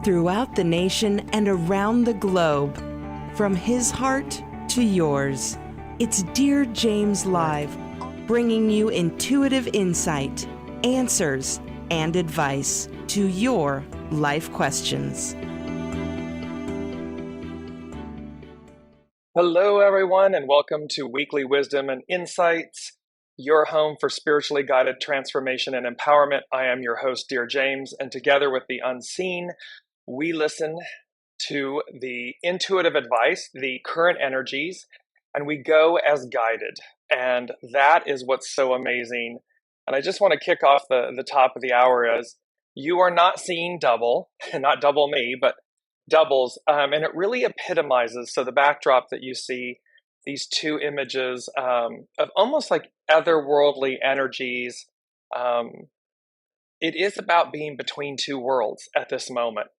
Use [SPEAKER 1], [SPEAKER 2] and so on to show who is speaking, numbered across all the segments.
[SPEAKER 1] throughout the nation and around the globe. From his heart to yours, it's Dearjames Live, bringing you intuitive insight, answers, and advice to your life questions.
[SPEAKER 2] Hello, everyone, and welcome to Weekly Wisdom and Insights, your home for spiritually guided transformation and empowerment. I am your host, Dearjames, and together with the unseen, we listen to the intuitive advice, the current energies, and we go as guided. And that is what's so amazing. And I just want to kick off the top of the hour as you are not seeing double, not double me, but doubles. And it really epitomizes, so the backdrop that you see, these two images of almost like otherworldly energies. It is about being between two worlds at this moment.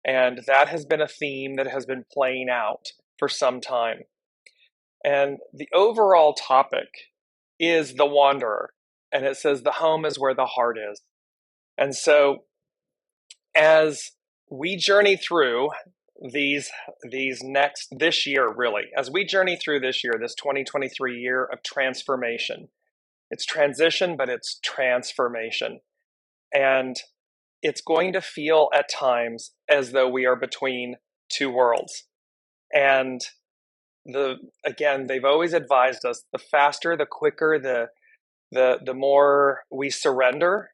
[SPEAKER 2] And that has been a theme that has been playing out for some time. And the overall topic is the wanderer. And it says the home is where the heart is. And so as we journey through this year, really, as we journey through this year, this 2023 year of transformation, it's transition, but it's transformation. And it's going to feel at times as though we are between two worlds. And again, they've always advised us, the faster, the quicker, the more we surrender,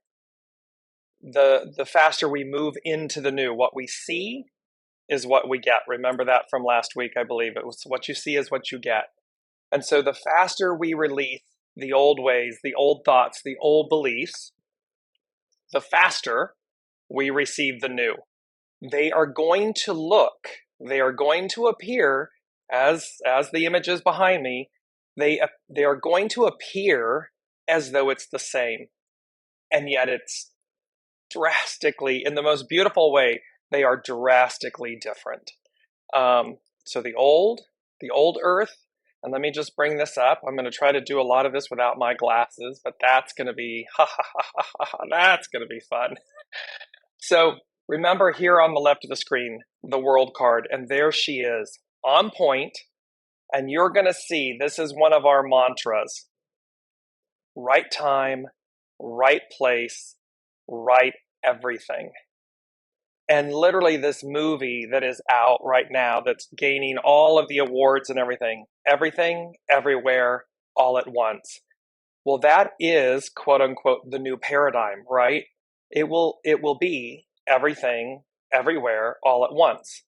[SPEAKER 2] the faster we move into the new. What we see is what we get. Remember that from last week, I believe. It was what you see is what you get. And so the faster we release the old ways, the old thoughts, the old beliefs, the faster we receive the new. They are going to appear as the images behind me, they are going to appear as though it's the same. And yet it's drastically, in the most beautiful way, they are drastically different. So the old earth, and let me just bring this up. I'm going to try to do a lot of this without my glasses, but that's going to be, that's going to be fun. So remember here on the left of the screen, the world card, and there she is on point. And you're going to see, this is one of our mantras: right time, right place, right everything. And literally this movie that is out right now that's gaining all of the awards and everything, everywhere, all at once. Well, that is, quote unquote, the new paradigm, right? It will be everything, everywhere, all at once.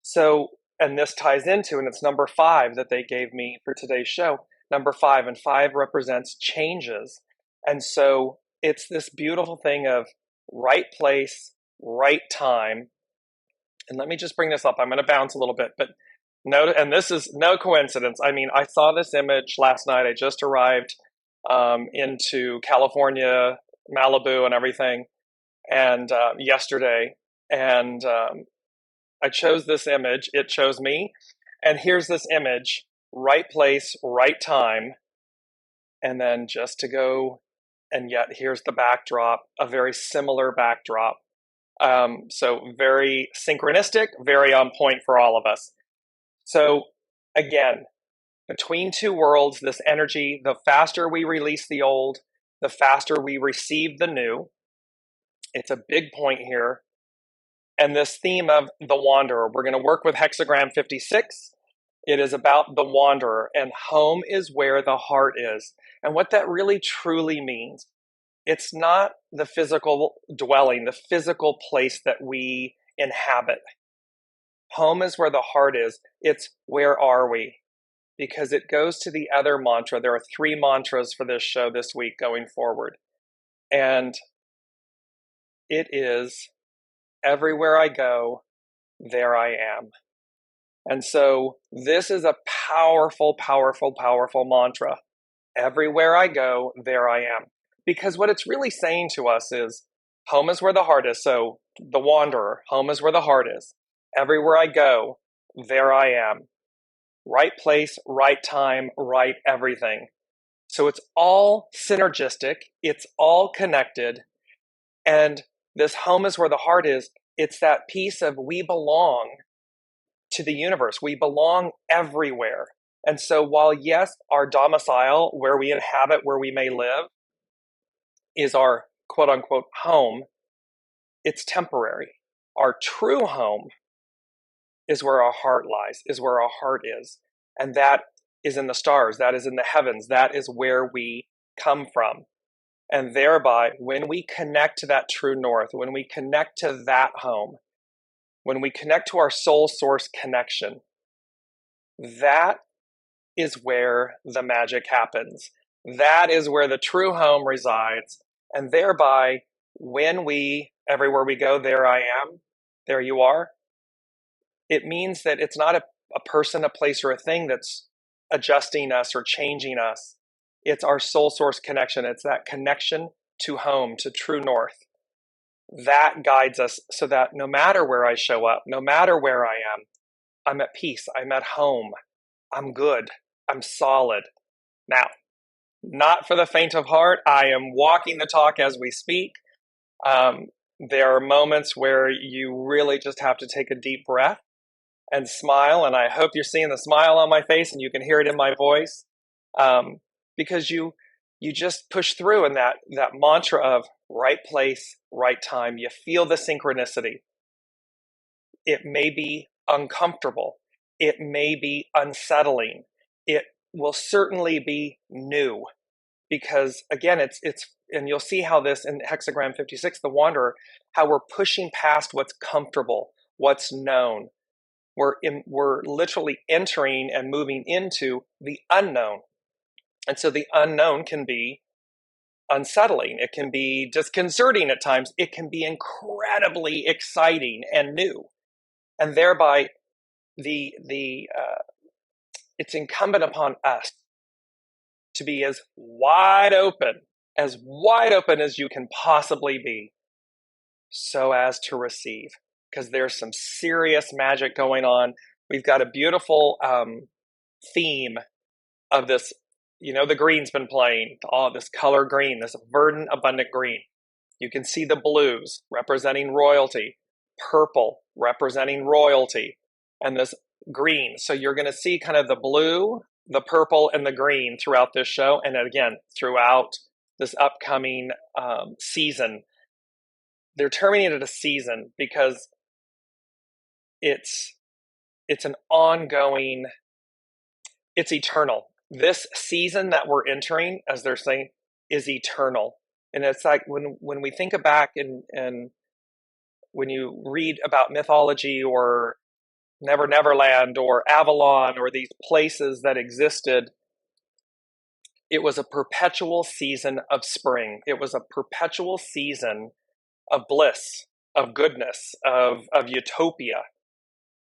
[SPEAKER 2] So, and this ties into, and it's number 5 that they gave me for today's show, number 5, and 5 represents changes. And so it's this beautiful thing of right place, right time. And let me just bring this up. I'm going to bounce a little bit, but no, and this is no coincidence. I mean, I saw this image last night. I just arrived into California, Malibu and everything, and yesterday, and I chose this image. It chose me, and here's this image: right place, right time, and then just to go, and yet here's the backdrop, a very similar backdrop. So very synchronistic, very on point for all of us. So again, between two worlds, this energy, the faster we release the old, the faster we receive the new. It's a big point here. And this theme of the wanderer, we're going to work with HEXAGRAM 56. It is about the wanderer, and home is where the heart is. And what that really truly means, it's not the physical dwelling, the physical place that we inhabit. Home is where the heart is. It's where are we? Because it goes to the other mantra. There are 3 mantras for this show this week going forward. And it is, everywhere I go, there I am. And so this is a powerful, powerful, powerful mantra. Everywhere I go, there I am. Because what it's really saying to us is, home is where the heart is. So the wanderer, home is where the heart is. Everywhere I go, there I am. Right place, right time, right everything. So it's all synergistic. It's all connected. And this home is where the heart is It's that piece of we belong to the universe. We belong everywhere. And so while, yes, our domicile, where we inhabit, where we may live, is our quote unquote home, it's temporary. Our true home is where our heart lies, is where our heart is. And that is in the stars, that is in the heavens, that is where we come from. And thereby, when we connect to that true north, when we connect to that home, when we connect to our soul source connection, that is where the magic happens. That is where the true home resides. And thereby, everywhere we go, there I am, there you are, it means that it's not a person, a place, or a thing that's adjusting us or changing us. It's our soul source connection. It's that connection to home, to true north. That guides us so that no matter where I show up, no matter where I am, I'm at peace, I'm at home, I'm good, I'm solid. Now, not for the faint of heart. I am walking the talk as we speak. There are moments where you really just have to take a deep breath and smile, and I hope you're seeing the smile on my face and you can hear it in my voice, because you just push through in that mantra of right place, right time. You feel the synchronicity. It may be uncomfortable. It may be unsettling. It will certainly be new, because again, it's and you'll see how this in Hexagram 56, the Wanderer, how we're pushing past what's comfortable, what's known. We're literally entering and moving into the unknown. And so the unknown can be unsettling. It can be disconcerting at times. It can be incredibly exciting and new. And thereby, it's incumbent upon us to be as wide open as you can possibly be, so as to receive. Because there's some serious magic going on. We've got a beautiful theme of this. You know, the green's been playing. Oh, this color green, this verdant, abundant green. You can see the blues representing royalty, purple representing royalty, and this green. So you're going to see kind of the blue, the purple, and the green throughout this show. And again, throughout this upcoming season. They're terming it a season because it's an ongoing, it's eternal. This season that we're entering, as they're saying, is eternal. And it's like when we think back and when you read about mythology or Neverland or Avalon or these places that existed, it was a perpetual season of spring. It was a perpetual season of bliss, of goodness, of utopia.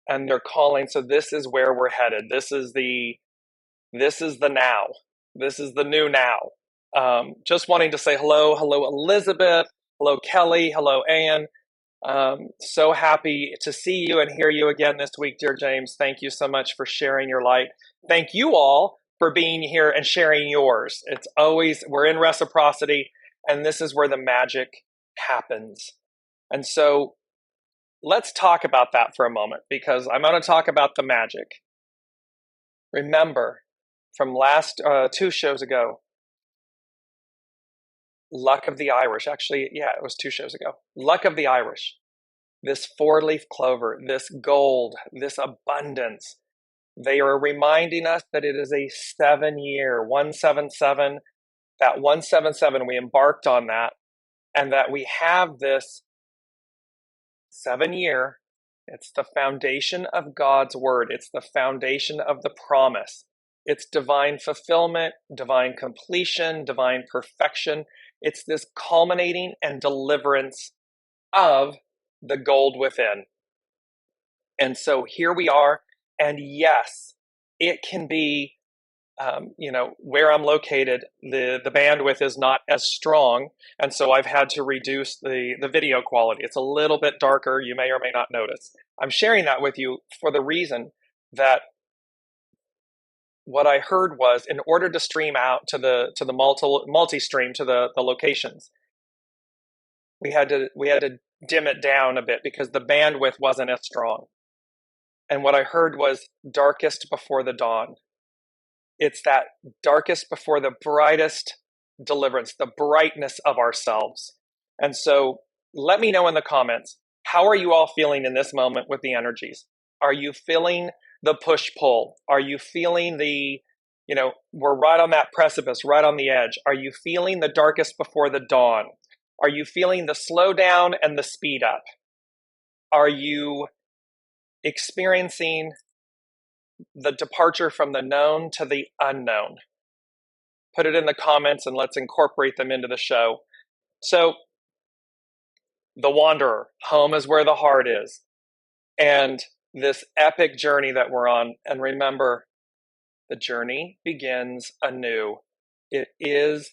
[SPEAKER 2] And they're calling, so this is where we're headed. This is the now. This is the new now. Just wanting to say hello Elizabeth, hello Kelly, hello Anne. So happy to see you and hear you again this week, Dearjames. Thank you so much for sharing your light. Thank you all for being here and sharing yours. It's always, we're in reciprocity, and this is where the magic happens. And so let's talk about that for a moment, because I'm going to talk about the magic. Remember, from last 2 shows ago, Luck of the Irish. Actually, yeah, it was 2 shows ago. Luck of the Irish. This 4-leaf clover, this gold, this abundance. They are reminding us that it is a 7-year, 177. That 177, we embarked on that, and that we have this 7-year. It's the foundation of God's word. It's the foundation of the promise. It's divine fulfillment, divine completion, divine perfection. It's this culminating and deliverance of the gold within. And so here we are. And yes, it can be, where I'm located, the bandwidth is not as strong. And so I've had to reduce the video quality. It's a little bit darker. You may or may not notice. I'm sharing that with you for the reason that what I heard was, in order to stream out to the multi-stream to the locations, we had to dim it down a bit because the bandwidth wasn't as strong. And what I heard was darkest before the dawn. It's that darkest before the brightest deliverance, the brightness of ourselves. And so let me know in the comments, how are you all feeling in this moment with the energies? Are you feeling the push-pull? Are you feeling we're right on that precipice, right on the edge? Are you feeling the darkest before the dawn? Are you feeling the slow down and the speed up? Are you experiencing the departure from the known to the unknown? Put it in the comments and let's incorporate them into the show. So, the wanderer, home is where the heart is. And this epic journey that we're on, and remember, the journey begins anew. It is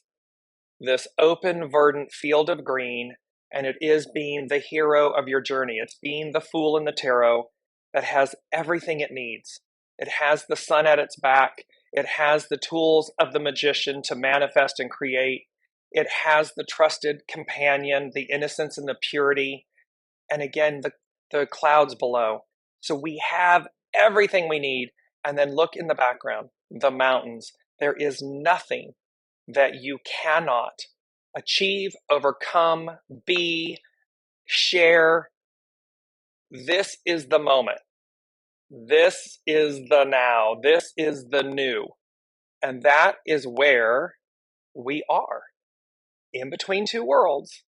[SPEAKER 2] this open, verdant field of green, and it is being the hero of your journey. It's being the fool in the tarot that has everything it needs. It has the sun at its back. It has the tools of the magician to manifest and create. It has the trusted companion, the innocence and the purity, and again, the clouds below. So we have everything we need. And then look in the background, the mountains. There is nothing that you cannot achieve, overcome, be, share. This is the moment. This is the now. This is the new. And that is where we are, in between two worlds.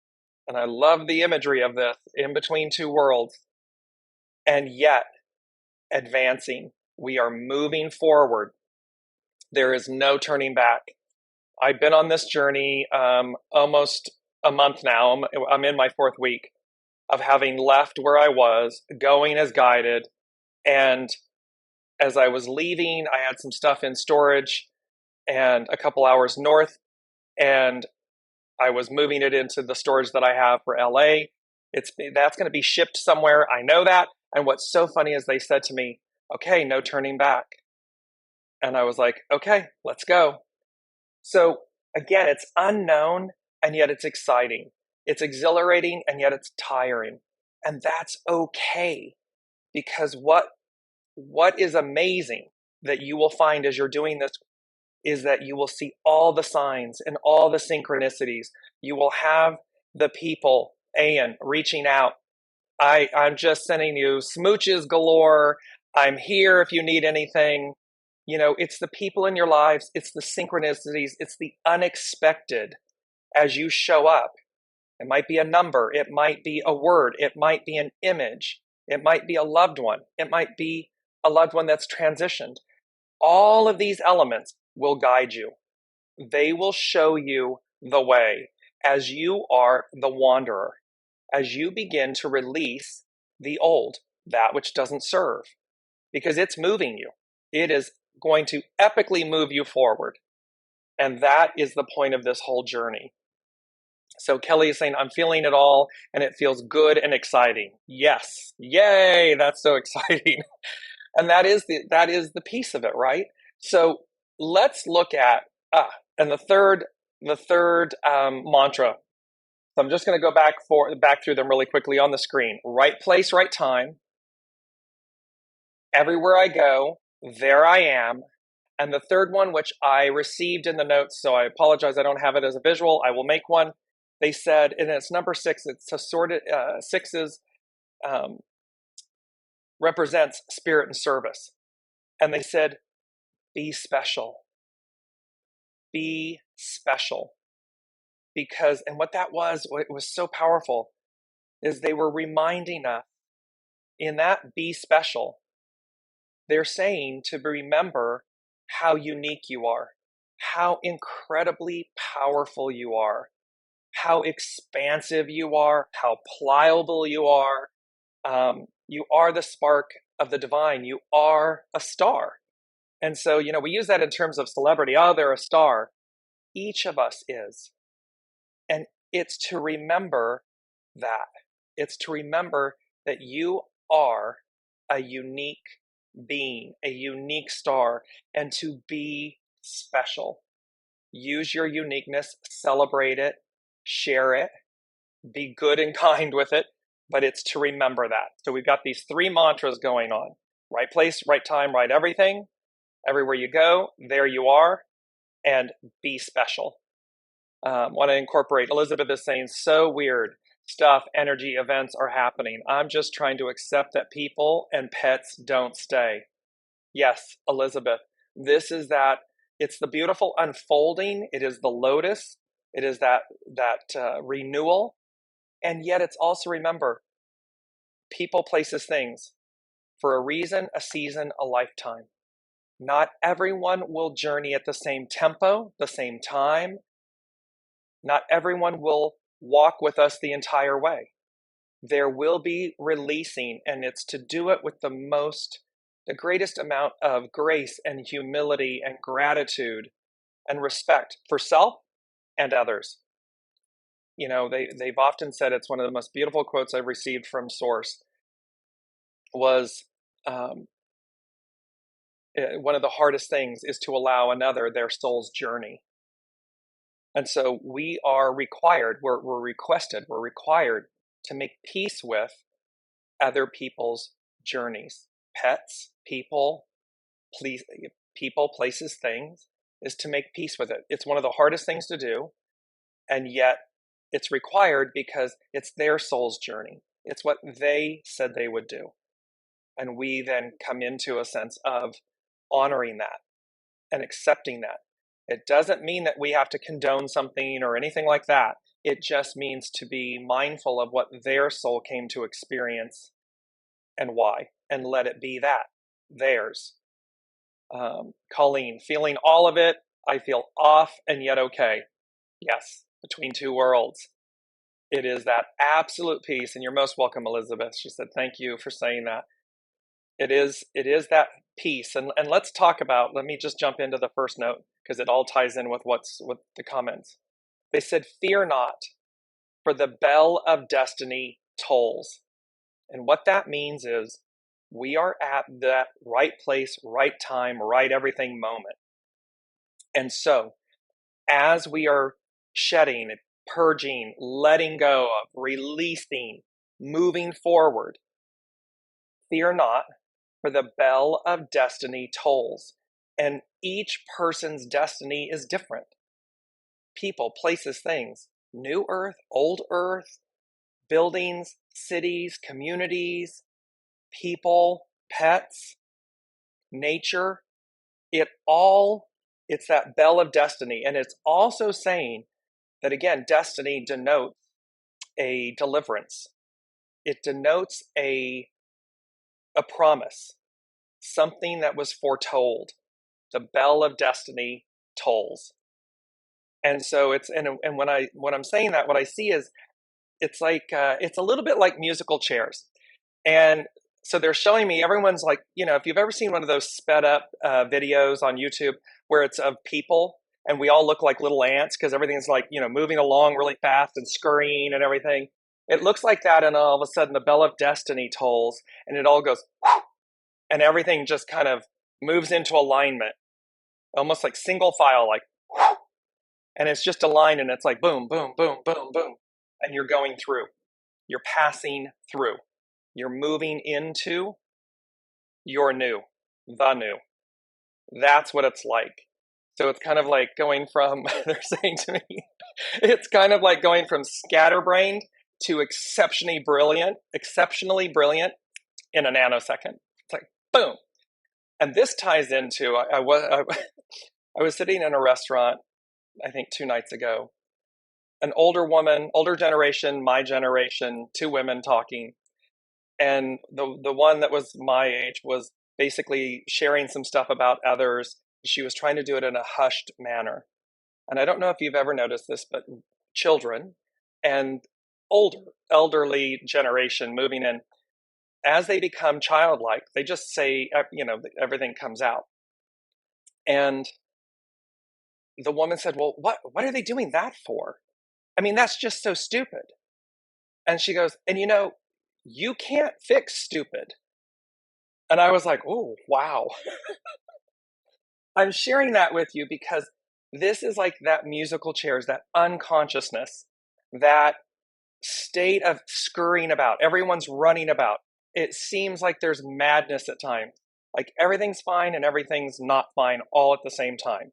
[SPEAKER 2] And I love the imagery of this, in between two worlds. And yet, advancing. We are moving forward. There is no turning back. I've been on this journey almost a month now. I'm in my 4th week of having left where I was, going as guided. And as I was leaving, I had some stuff in storage and a couple hours north, and I was moving it into the storage that I have for LA. That's going to be shipped somewhere. I know that. And what's so funny is they said to me, okay, no turning back. And I was like, okay, let's go. So again, it's unknown and yet it's exciting. It's exhilarating and yet it's tiring. And that's okay, because what is amazing that you will find as you're doing this is that you will see all the signs and all the synchronicities. You will have the people, Ian, reaching out. I'm just sending you smooches galore. I'm here if you need anything. It's the people in your lives. It's the synchronicities. It's the unexpected as you show up. It might be a number. It might be a word. It might be an image. It might be a loved one. It might be a loved one that's transitioned. All of these elements will guide you. They will show you the way as you are the wanderer, as you begin to release the old, that which doesn't serve, because it's moving you. It is going to epically move you forward. And that is the point of this whole journey. So Kelly is saying, I'm feeling it all and it feels good and exciting. Yes. Yay. That's so exciting. And that is the piece of it, right? So let's look at, and the third mantra. So I'm just going to go back through them really quickly on the screen. Right place, right time. Everywhere I go, there I am. And the third one, which I received in the notes, so I apologize, I don't have it as a visual. I will make one. They said, and it's number 6. It's assorted. 6 represents spirit and service. And they said, be special. Be special. Because, and what that was, it was so powerful, is they were reminding us in that be special. They're saying to remember how unique you are, how incredibly powerful you are, how expansive you are, how pliable you are. You are the spark of the divine. You are a star. And so, we use that in terms of celebrity. Oh, they're a star. Each of us is. And it's to remember that. It's to remember that you are a unique being, a unique star, and to be special. Use your uniqueness, celebrate it, share it, be good and kind with it, but it's to remember that. So we've got these three mantras going on: right place, right time, right everything. Everywhere you go, there you are, and be special. Want to incorporate, Elizabeth is saying, so weird stuff, energy, events are happening. I'm just trying to accept that people and pets don't stay. Yes, Elizabeth, this is that. It's the beautiful unfolding. It is the lotus. It is that renewal. And yet it's also, remember, people, places, things, for a reason, a season, a lifetime. Not everyone will journey at the same tempo, the same time. Not everyone will walk with us the entire way. There will be releasing, and it's to do it with the greatest amount of grace and humility and gratitude and respect for self and others. You know, they've often said, it's one of the most beautiful quotes I've received from Source, was one of the hardest things is to allow another their soul's journey. And so we are required, we're requested, we're required to make peace with other people's journeys. Pets, people, places, things, is to make peace with it. It's one of the hardest things to do, and yet it's required because it's their soul's journey. It's what they said they would do. And we then come into a sense of honoring that and accepting that. It doesn't mean that we have to condone something or anything like that. It just means to be mindful of what their soul came to experience and why, and let it be that, theirs. Colleen, feeling all of it, I feel off and yet okay. Yes, between two worlds. It is that absolute peace, and you're most welcome, Elizabeth. She said, thank you for saying that. It is that peace. And let's talk about, let me just jump into the first note, because it all ties in with the comments. They said, fear not, for the bell of destiny tolls. And what that means is we are at that right place, right time, right everything moment. And so as we are shedding, purging, letting go of, releasing, moving forward, fear not, for the bell of destiny tolls. And each person's destiny is different. People, places, things, new earth, old earth, buildings, cities, communities, people, pets, nature, it's that bell of destiny. And it's also saying that, again, destiny denotes a deliverance. It denotes a promise, something that was foretold. The bell of destiny tolls. And so and when I'm saying that, what I see is it's like it's a little bit like musical chairs. And so they're showing me, everyone's like, if you've ever seen one of those sped up videos on YouTube where it's of people and we all look like little ants because everything's like, moving along really fast and scurrying and everything. It looks like that, and all of a sudden the bell of destiny tolls and it all goes, and everything just kind of moves into alignment, almost like single file, like, and it's just a line, and it's like boom, boom, boom, boom, boom, and you're going through, you're passing through, you're moving into your new, the new. That's what it's like. So it's kind of like going from, they're saying to me, it's kind of like going from scatterbrained to exceptionally brilliant in a nanosecond. It's like, boom. And this ties into, I was sitting in a restaurant, I think 2 nights ago, an older woman, older generation, my generation, 2 women talking. And the one that was my age was basically sharing some stuff about others. She was trying to do it in a hushed manner. And I don't know if you've ever noticed this, but children and elderly generation moving in, as they become childlike, they just say, everything comes out. And the woman said, well, what are they doing that for? I mean, that's just so stupid. And she goes, and you can't fix stupid. And I was like, oh, wow. I'm sharing that with you because this is like that musical chairs, that unconsciousness, that state of scurrying about. Everyone's running about. It seems like there's madness at times. Like everything's fine and everything's not fine all at the same time.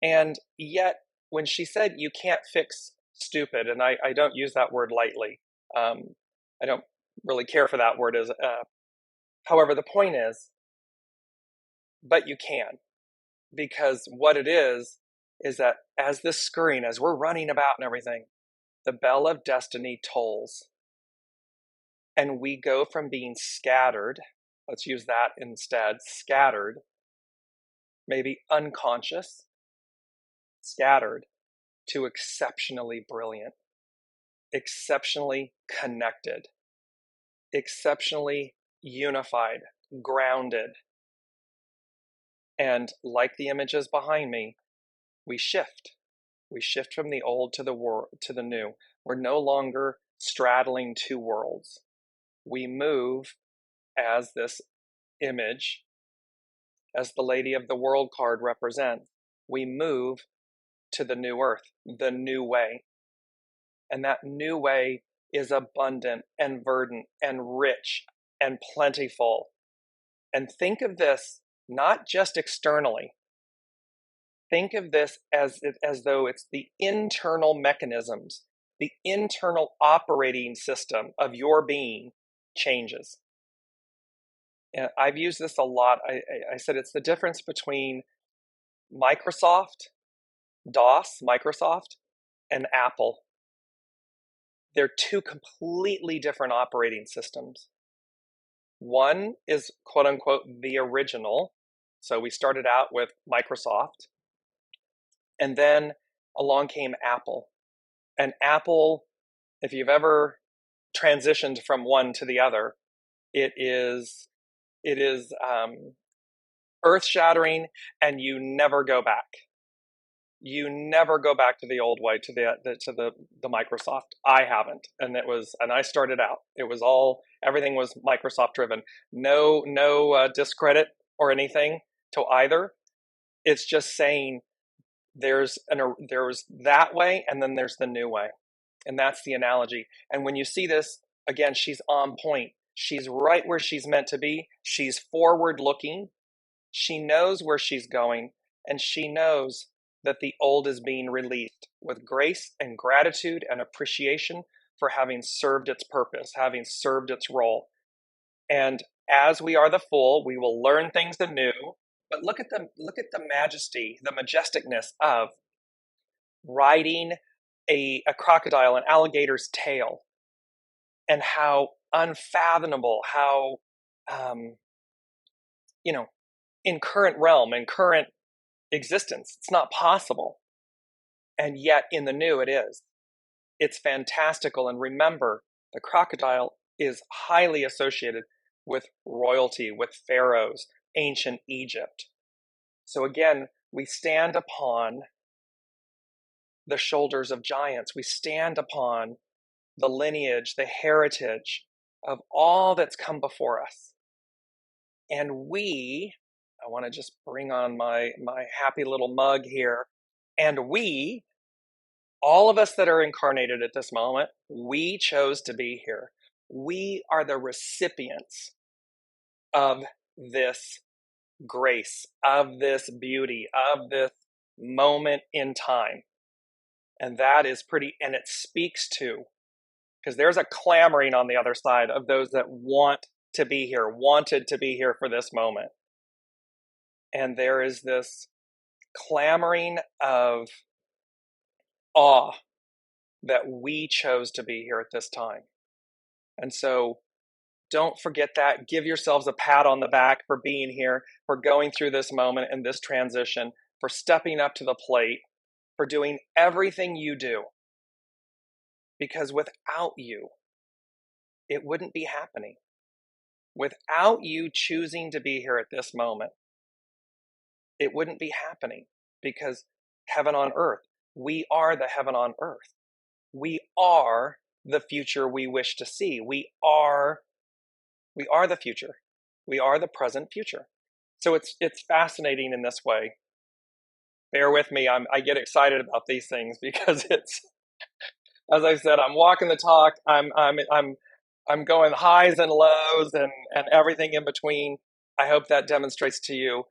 [SPEAKER 2] And yet, when she said you can't fix stupid, and I don't use that word lightly. I don't really care for that word. However, the point is, but you can. Because what it is that as this scurrying, as we're running about and everything, the bell of destiny tolls. And we go from being scattered, let's use that instead, scattered, maybe unconscious, scattered, to exceptionally brilliant, exceptionally connected, exceptionally unified, grounded. And like the images behind me, we shift. We shift from the old to the new. We're no longer straddling two worlds. We move as this image, as the Lady of the World card represents, we move to the new earth, the new way. And that new way is abundant and verdant and rich and plentiful. And think of this not just externally. Think of this as though it's the internal mechanisms, the internal operating system of your being changes. And I've used this a lot. I said it's the difference between Microsoft, Microsoft, and Apple. They're two completely different operating systems. One is quote unquote the original. So we started out with Microsoft, and then along came Apple. And Apple, if you've ever transitioned from one to the other, it is earth-shattering, and you never go back. You never go back to the old way, to the Microsoft. I haven't, and I started out. It was everything was Microsoft driven. No discredit or anything to either. It's just saying there's that way, and then there's the new way, and that's the analogy. And when you see this again, she's on point. She's right where she's meant to be. She's forward looking. She knows where she's going, and she knows that the old is being released with grace and gratitude and appreciation for having served its purpose, having served its role. And as we are the full, we will learn things anew. But look at the majesty, the majesticness of riding a crocodile, an alligator's tail, and how unfathomable, how in current realm, in current existence, it's not possible. And yet in the new it is. It's fantastical. And remember, the crocodile is highly associated with royalty, with pharaohs, ancient Egypt. So again, we stand upon the shoulders of giants. We stand upon the lineage, the heritage of all that's come before us. And I want to just bring on my happy little mug here. And all of us that are incarnated at this moment, we chose to be here. We are the recipients of this grace, of this beauty, of this moment in time. And that is and it speaks to, because there's a clamoring on the other side of those that want to be here, wanted to be here for this moment. And there is this clamoring of awe that we chose to be here at this time. And so don't forget that. Give yourselves a pat on the back for being here, for going through this moment and this transition, for stepping up to the plate, for doing everything you do. Because without you, it wouldn't be happening. Without you choosing to be here at this moment, it wouldn't be happening, because heaven on earth, we are the heaven on earth. We are the future we wish to see. We are the future. We are the present future. So it's fascinating in this way. Bear with me. I get excited about these things because as I said, I'm walking the talk. I'm going highs and lows and everything in between. I hope that demonstrates to you.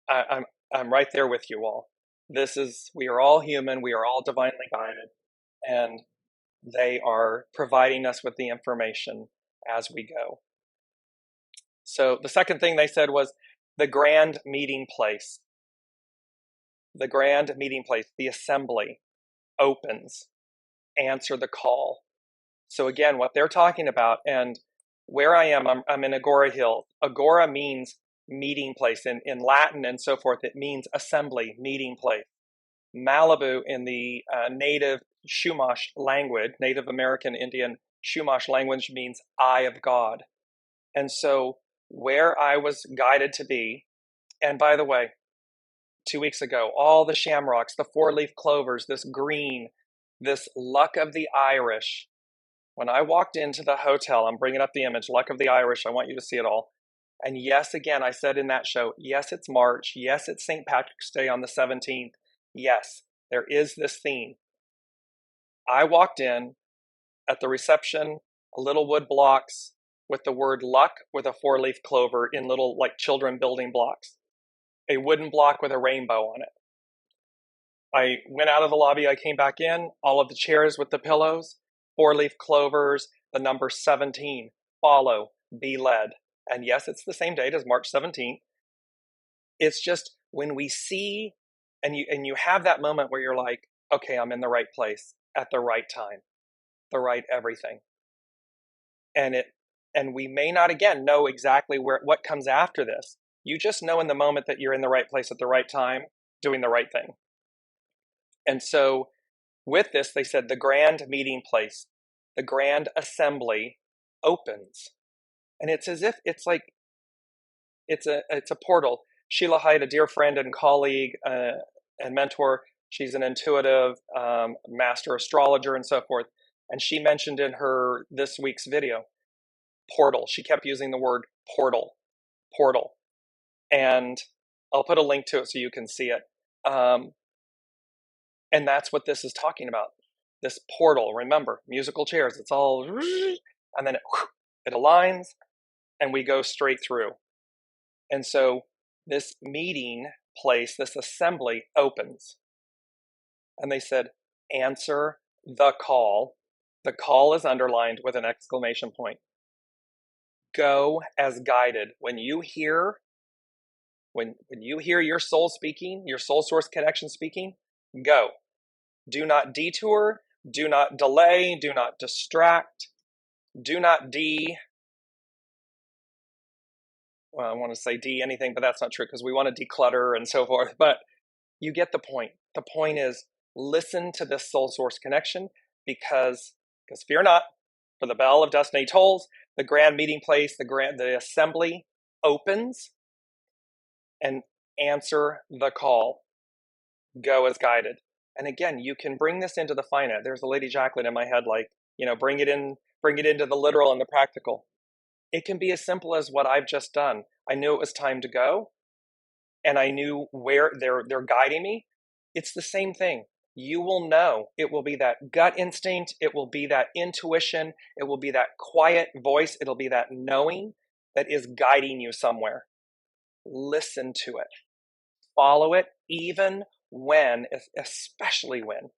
[SPEAKER 2] I'm right there with you all. We are all human. We are all divinely guided, and they are providing us with the information as we go. So the second thing they said was the grand meeting place. The grand meeting place, the assembly opens. Answer the call. So again, what they're talking about, and where I am, I'm in Agora Hill. Agora means meeting place. In Latin and so forth, it means assembly, meeting place. Malibu in the native Chumash language, Native American Indian Chumash language, means eye of God. And so where I was guided to be, and by the way, 2 weeks ago, all the shamrocks, the four-leaf clovers, this green, this luck of the Irish. When I walked into the hotel, I'm bringing up the image, luck of the Irish. I want you to see it all. And yes, again, I said in that show, yes, it's March. Yes, it's St. Patrick's Day on the 17th. Yes, there is this theme. I walked in at the reception, little wood blocks with the word luck with a four-leaf clover in little like children building blocks. A wooden block with a rainbow on it. I went out of the lobby, I came back in, all of the chairs with the pillows, four-leaf clovers, the number 17, follow, be led. And yes, it's the same date as March 17th. It's just when we see, and you have that moment where you're like, okay, I'm in the right place at the right time, the right everything. And we may not, again, know exactly what comes after this. You just know in the moment that you're in the right place at the right time, doing the right thing. And so with this, they said the grand meeting place, the grand assembly opens. And it's as if it's like, it's a portal. Sheila Hyde, a dear friend and colleague and mentor, she's an intuitive master astrologer and so forth. And she mentioned in her this week's video, portal. She kept using the word portal. And I'll put a link to it so you can see it. And that's what this is talking about. This portal, remember, musical chairs, it's all, and then it aligns and we go straight through. And so this meeting place, this assembly opens. And they said, answer the call. The call is underlined with an exclamation point. Go as guided. When you hear your soul speaking, your soul source connection speaking, go. Do not detour, do not delay, do not distract, do not I want to say anything, but that's not true because we want to declutter and so forth. But you get the point. The point is listen to this soul source connection because fear not, for the bell of destiny tolls, the grand meeting place, the assembly opens, and answer the call. Go as guided. And again, you can bring this into the finite. There's a Lady Jacqueline in my head, like, bring it into the literal and the practical. It can be as simple as what I've just done. I knew it was time to go, and I knew where they're guiding me. It's the same thing. You will know. It will be that gut instinct. It will be that intuition. It will be that quiet voice. It'll be that knowing that is guiding you somewhere. Listen to it. Follow it, even when, especially when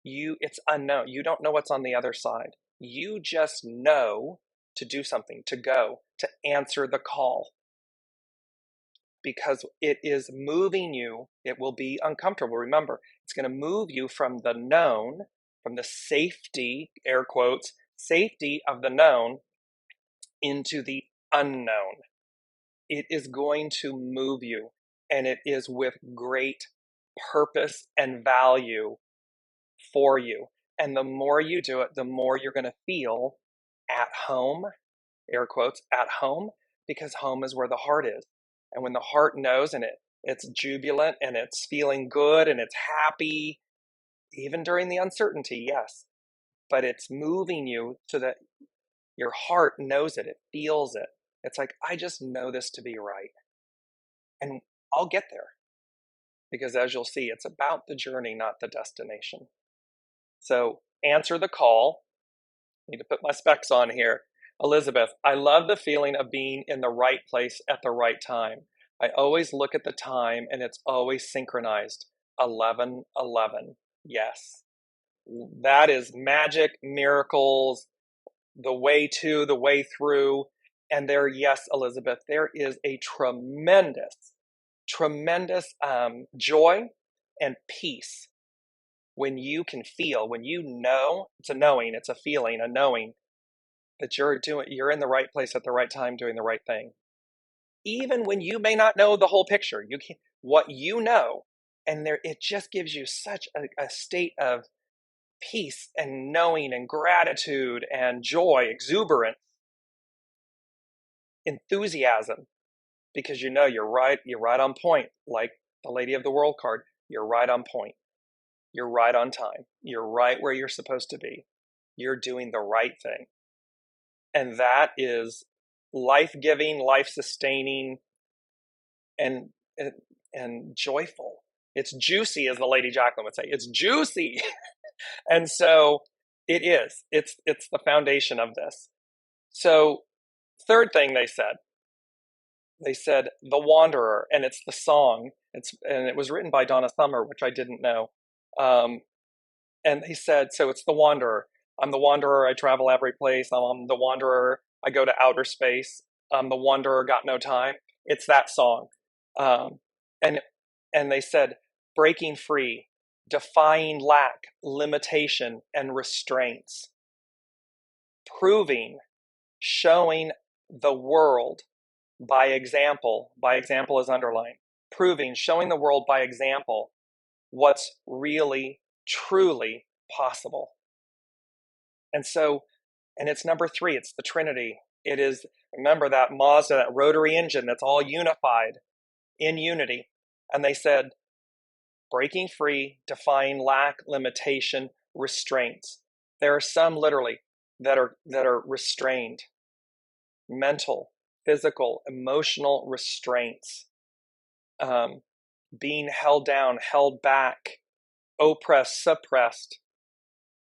[SPEAKER 2] it's unknown. You don't know what's on the other side. You just know to do something, to go, to answer the call. Because it is moving you, it will be uncomfortable. Remember, it's going to move you from the known, from the safety, air quotes, safety of the known into the unknown. It is going to move you, and it is with great purpose and value for you. And the more you do it, the more you're going to feel at home, air quotes, at home, because home is where the heart is. And when the heart knows and it's jubilant and it's feeling good and it's happy, even during the uncertainty, yes, but it's moving you so that your heart knows it, it feels it. It's like, I just know this to be right. And I'll get there. Because as you'll see, it's about the journey, not the destination. So answer the call. Need to put my specs on here. Elizabeth, I love the feeling of being in the right place at the right time. I always look at the time and it's always synchronized. 11:11. Yes. That is magic, miracles, the way to, the way through. And there, yes, Elizabeth, there is a tremendous joy and peace when you can feel, when you know, it's a knowing, it's a feeling, a knowing that you're in the right place at the right time doing the right thing. Even when you may not know the whole picture, what you know, and there it just gives you such a state of peace and knowing and gratitude and joy, exuberance, enthusiasm, because you know you're right on point, like the Lady of the World card. You're right on point. You're right on time. You're right where you're supposed to be. You're doing the right thing. And that is life-giving, life-sustaining, and joyful. It's juicy, as the Lady Jacqueline would say. It's juicy. And so it is. It's the foundation of this. So third thing they said The Wanderer, and it's the song. And it was written by Donna Summer, which I didn't know. And they said, so it's the Wanderer. I'm the wanderer, I travel every place. I'm the wanderer, I go to outer space. I'm the wanderer, got no time. It's that song. And they said, breaking free, defying lack, limitation, and restraints. Proving, showing the world by example is underlined. Proving, showing the world by example what's really, truly possible. And so, and it's number 3, it's the Trinity. It is, remember that Mazda, that rotary engine that's all unified in unity. And they said, breaking free, defying lack, limitation, restraints. There are some literally that are restrained. Mental, physical, emotional restraints. Being held down, held back, oppressed, suppressed,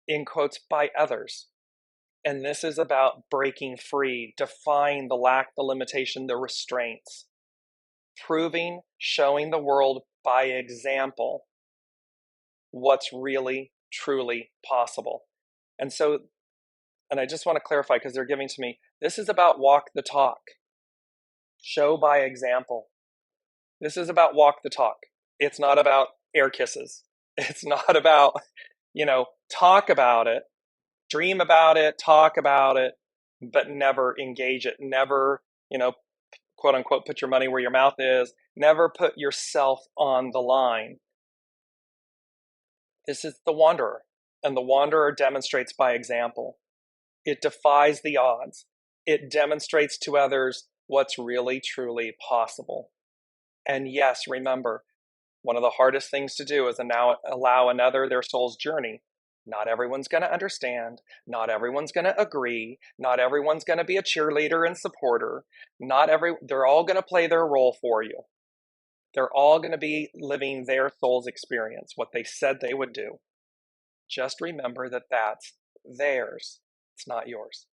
[SPEAKER 2] in quotes, by others. And this is about breaking free, defying the lack, the limitation, the restraints. Proving, showing the world by example what's really, truly possible. And so, and I just want to clarify because they're giving to me, this is about walk the talk. Show by example. This is about walk the talk. It's not about air kisses. It's not about, talk about it, dream about it, talk about it, but never engage it. Never, quote unquote, put your money where your mouth is. Never put yourself on the line. This is the wanderer, and the wanderer demonstrates by example. It defies the odds. It demonstrates to others what's really, truly possible. And yes, remember, one of the hardest things to do is now allow another their soul's journey. Not everyone's going to understand. Not everyone's going to agree. Not everyone's going to be a cheerleader and supporter. They're all going to play their role for you. They're all going to be living their soul's experience, what they said they would do. Just remember that that's theirs. It's not yours.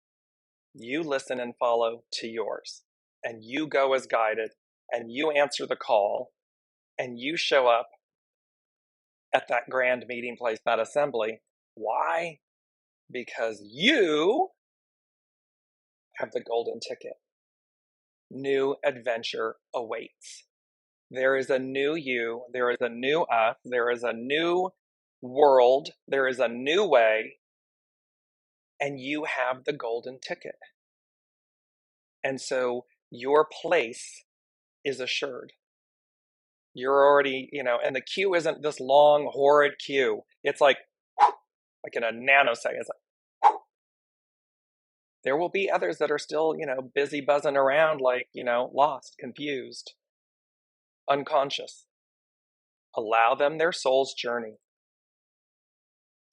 [SPEAKER 2] You listen and follow to yours. And you go as guided. And you answer the call. And you show up at that grand meeting place, that assembly. Why? Because you have the golden ticket. New adventure awaits. There is a new you. There is a new us. There is a new world. There is a new way. And you have the golden ticket. And so your place is assured. You're already, and the queue isn't this long, horrid queue. It's like in a nanosecond. It's like, there will be others that are still, busy buzzing around like, lost, confused, unconscious. Allow them their soul's journey.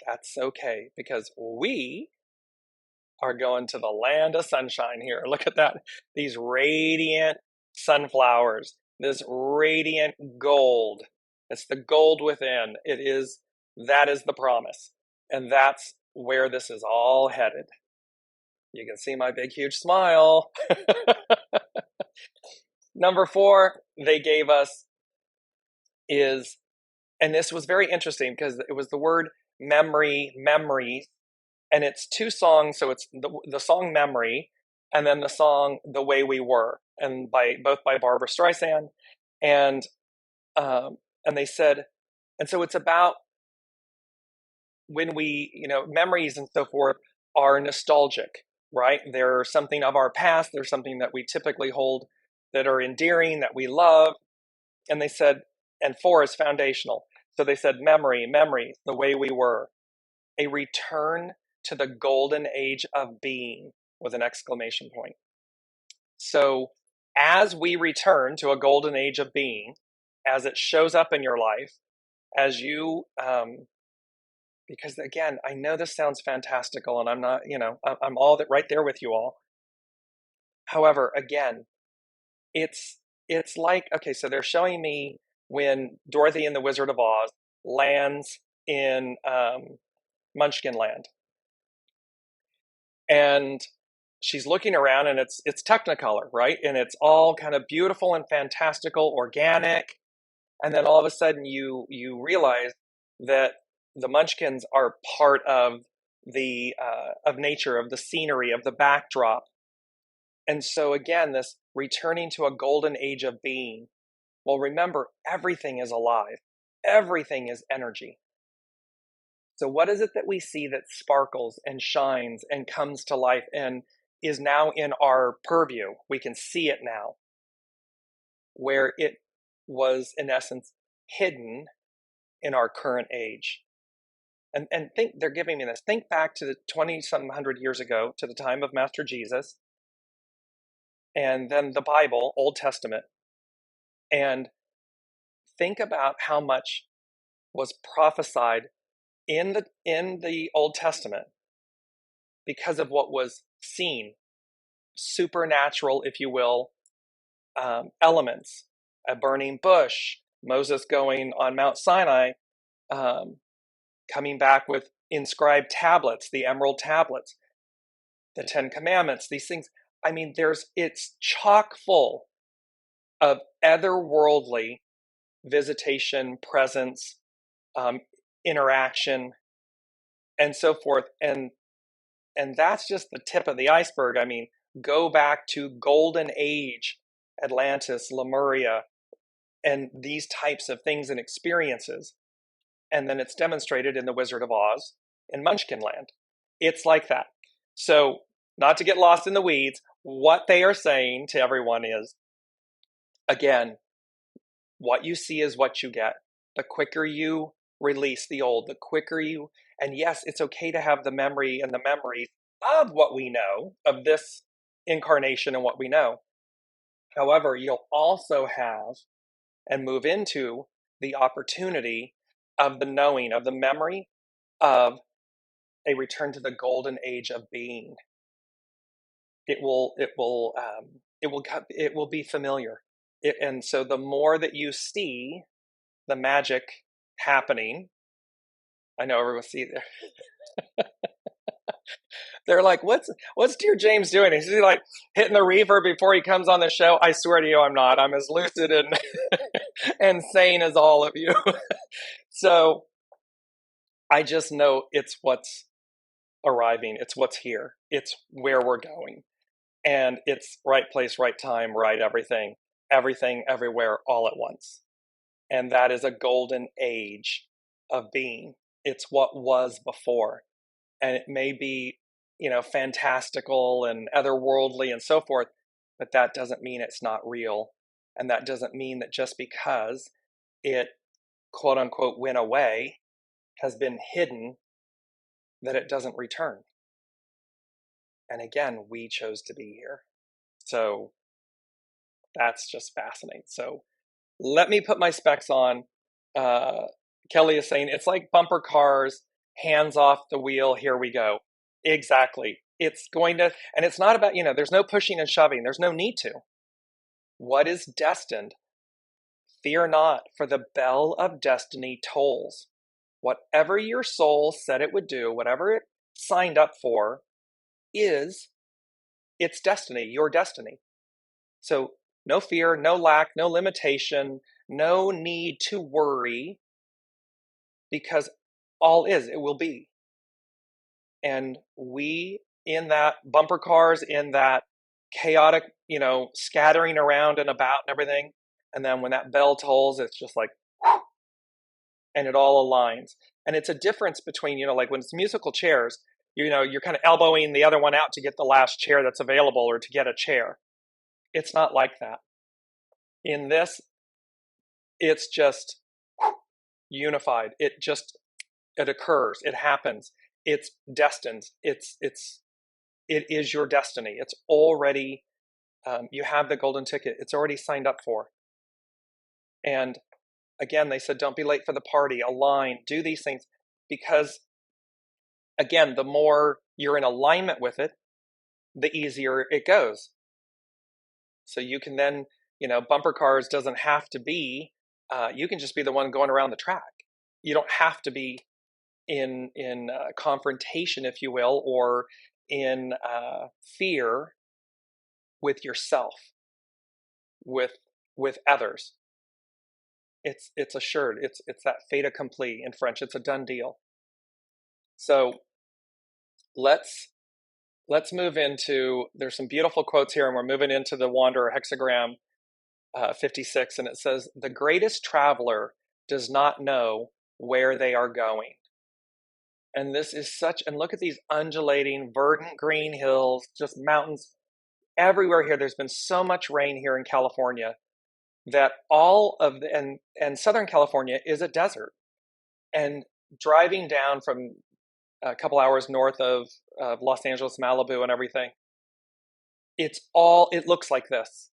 [SPEAKER 2] That's okay, because we are going to the land of sunshine here. Look at that. These radiant sunflowers. This radiant gold. It's the gold within. That is the promise. And that's where this is all headed. You can see my big, huge smile. Number 4 they gave us is, and this was very interesting because it was the word memory, memories, and it's 2 songs. So it's the song Memory, and then the song The Way We Were, and both by Barbara Streisand. And they said, and so it's about when we, memories and so forth are nostalgic, right? They're something of our past. They're something that we typically hold that are endearing, that we love. And they said, and 4 is foundational. So they said, memory, memory, the way we were, a return to the golden age of being with an exclamation point. So as we return to a golden age of being, as it shows up in your life, as you, because again, I know this sounds fantastical and I'm not, I'm all that right there with you all. However, again, it's like, okay, so they're showing me when Dorothy and the Wizard of Oz lands in Munchkin Land. And she's looking around and it's Technicolor, right? And it's all kind of beautiful and fantastical, organic. And then all of a sudden you realize that the Munchkins are part of the of nature, of the scenery, of the backdrop. And so again, this returning to a golden age of being. Well, remember, everything is alive. Everything is energy. So what is it that we see that sparkles and shines and comes to life and is now in our purview? We can see it now, where it was, in essence, hidden in our current age. And think, they're giving me this. Think back to the 20-some hundred years ago, to the time of Master Jesus, and then the Bible, Old Testament, and think about how much was prophesied in the Old Testament because of what was seen, supernatural, if you will, elements, a burning bush, Moses going on Mount Sinai, coming back with inscribed tablets, the emerald tablets, the 10 Commandments, these things. I mean, it's chock full of otherworldly visitation, presence, interaction, and so forth. And that's just the tip of the iceberg. I mean, go back to Golden Age, Atlantis, Lemuria, and these types of things and experiences. And then it's demonstrated in The Wizard of Oz in Munchkin Land. It's like that. So, not to get lost in the weeds, what they are saying to everyone is, again, what you see is what you get. The quicker you release the old, the quicker you, and yes, it's okay to have the memory and the memories of what we know, of this incarnation and what we know. However, you'll also have and move into the opportunity of the knowing, of the memory of a return to the golden age of being. It will be familiar. And so the more that you see the magic happening, I know everyone see there. They're like, what's Dearjames doing? Is he like hitting the reverb before he comes on the show? I swear to you, I'm not. I'm as lucid and and sane as all of you. So I just know it's what's arriving. It's what's here. It's where we're going. And it's right place, right time, right everything, everywhere, all at once. And that is a golden age of being. It's what was before. And it may be, fantastical and otherworldly and so forth, but that doesn't mean it's not real. And that doesn't mean that just because it, quote unquote, went away, has been hidden, that it doesn't return. And again, we chose to be here. So that's just fascinating. So let me put my specs on. Kelly is saying, it's like bumper cars, hands off the wheel, here we go. Exactly. It's going to, and it's not about, there's no pushing and shoving. There's no need to. What is destined? Fear not, for the bell of destiny tolls. Whatever your soul said it would do, whatever signed up for is its destiny, your destiny. So no fear, no lack, no limitation, no need to worry, because all is, it will be. And we, in that bumper cars, in that chaotic, scattering around and about and everything, and then when that bell tolls, it's just like, whew, and it all aligns. And it's a difference between, like when it's musical chairs, you're kind of elbowing the other one out to get the last chair that's available or to get a chair. It's not like that. In this, it's just unified. It occurs. It happens. It's destined. It is your destiny. It's already, you have the golden ticket. It's already signed up for. And again, they said, don't be late for the party, align, do these things, because again, the more you're in alignment with it, the easier it goes. So you can then, bumper cars doesn't have to be, you can just be the one going around the track. You don't have to be in confrontation, if you will, or in fear with yourself, with others. It's assured. It's that fait accompli in French. It's a done deal. So let's move into, there's some beautiful quotes here, and we're moving into the Wanderer hexagram 56, and it says, the greatest traveler does not know where they are going. And this is such, and look at these undulating, verdant green hills, just mountains everywhere here. There's been so much rain here in California that all of the, and Southern California is a desert. And driving down from a couple hours north of Los Angeles, Malibu and everything, it looks like this.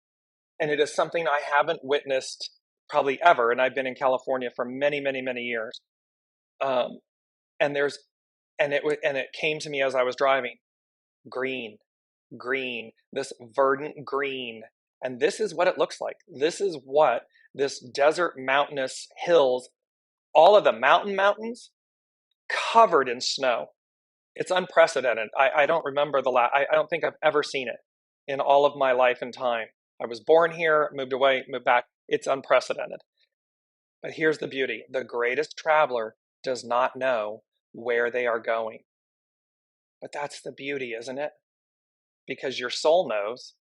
[SPEAKER 2] And it is something I haven't witnessed probably ever. And I've been in California for many, many, many years. And it came to me as I was driving, green, this verdant green. And this is what it looks like. This is what this desert mountainous hills, all of the mountains covered in snow. It's unprecedented. I don't remember I don't think I've ever seen it in all of my life and time. I was born here, moved away, moved back. It's unprecedented. But here's the beauty. The greatest traveler does not know where they are going. But that's the beauty, isn't it? Because your soul knows.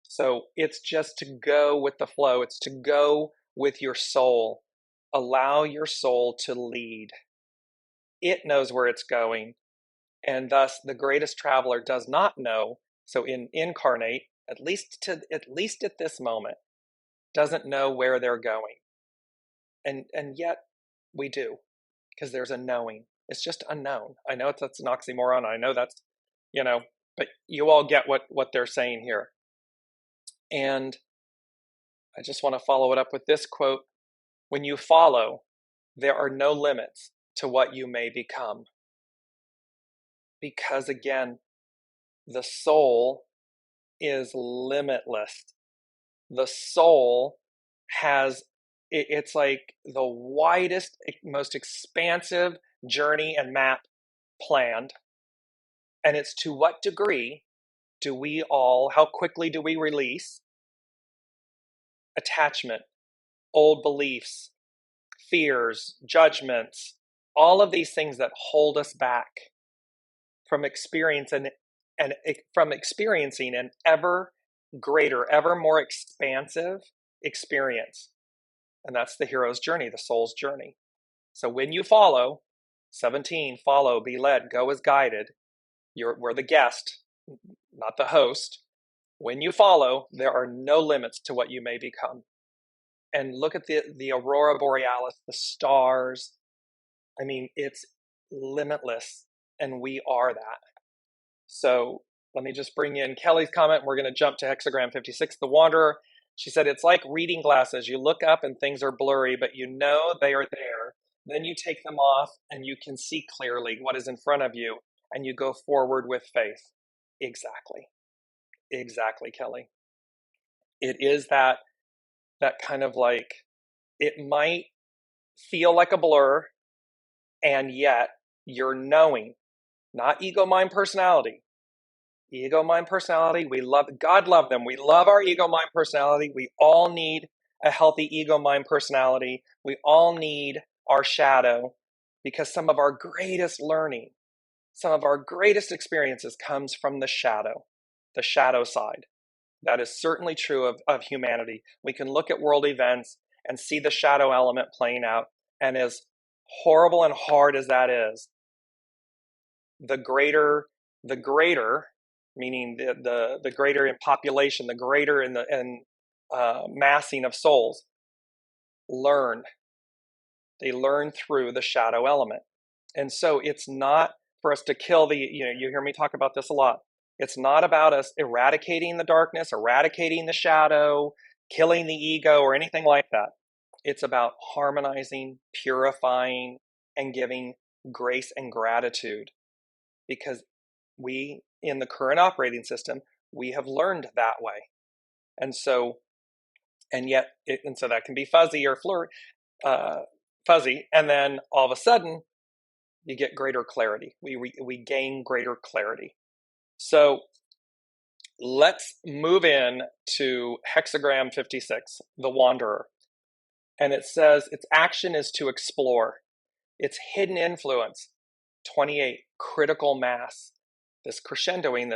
[SPEAKER 2] So it's just to go with the flow. It's to go with your soul. Allow your soul to lead. It knows where it's going. And thus the greatest traveler does not know. So incarnate, at least at this moment, doesn't know where they're going. And yet we do, because there's a knowing. It's just unknown. I know that's an oxymoron. I know that's, but you all get what they're saying here. And I just want to follow it up with this quote. When you follow, there are no limits to what you may become. Because again, the soul is limitless. The soul has, it's like the widest, most expansive journey and map planned. And it's to what degree how quickly do we release attachment, old beliefs, fears, judgments, all of these things that hold us back from experiencing an ever greater, ever more expansive experience. And that's the hero's journey, the soul's journey. So when you follow, 17, follow, be led, go as guided. We're the guest, not the host. When you follow, there are no limits to what you may become. And look at the aurora borealis, the stars. I mean, it's limitless, and we are that. So let me just bring in Kelly's comment. We're going to jump to hexagram 56, the Wanderer. She said, it's like reading glasses. You look up and things are blurry, but you know they are there. Then you take them off and you can see clearly what is in front of you, and you go forward with faith. Exactly, Kelly. It is that kind of like, it might feel like a blur, and yet your knowing, not ego, mind, personality. Ego, mind, personality, God love them. We love our ego, mind, personality. We all need a healthy ego, mind, personality. We all need our shadow, because some of our greatest learning, some of our greatest experiences comes from the shadow side. That is certainly true of humanity. We can look at world events and see the shadow element playing out. And as horrible and hard as that is, the greater, meaning the greater in population, the greater in massing of souls, they learn through the shadow element. And so it's not for us to kill you hear me talk about this a lot. It's not about us eradicating the darkness, eradicating the shadow, killing the ego, or anything like that. It's about harmonizing, purifying, and giving grace and gratitude. Because we, in the current operating system, we have learned that way. And so that can be fuzzy or fuzzy. And then all of a sudden, you get greater clarity. We gain greater clarity. So let's move in to hexagram 56, the Wanderer. And it says its action is to explore. Its hidden influence, 28, critical mass. This crescendoing,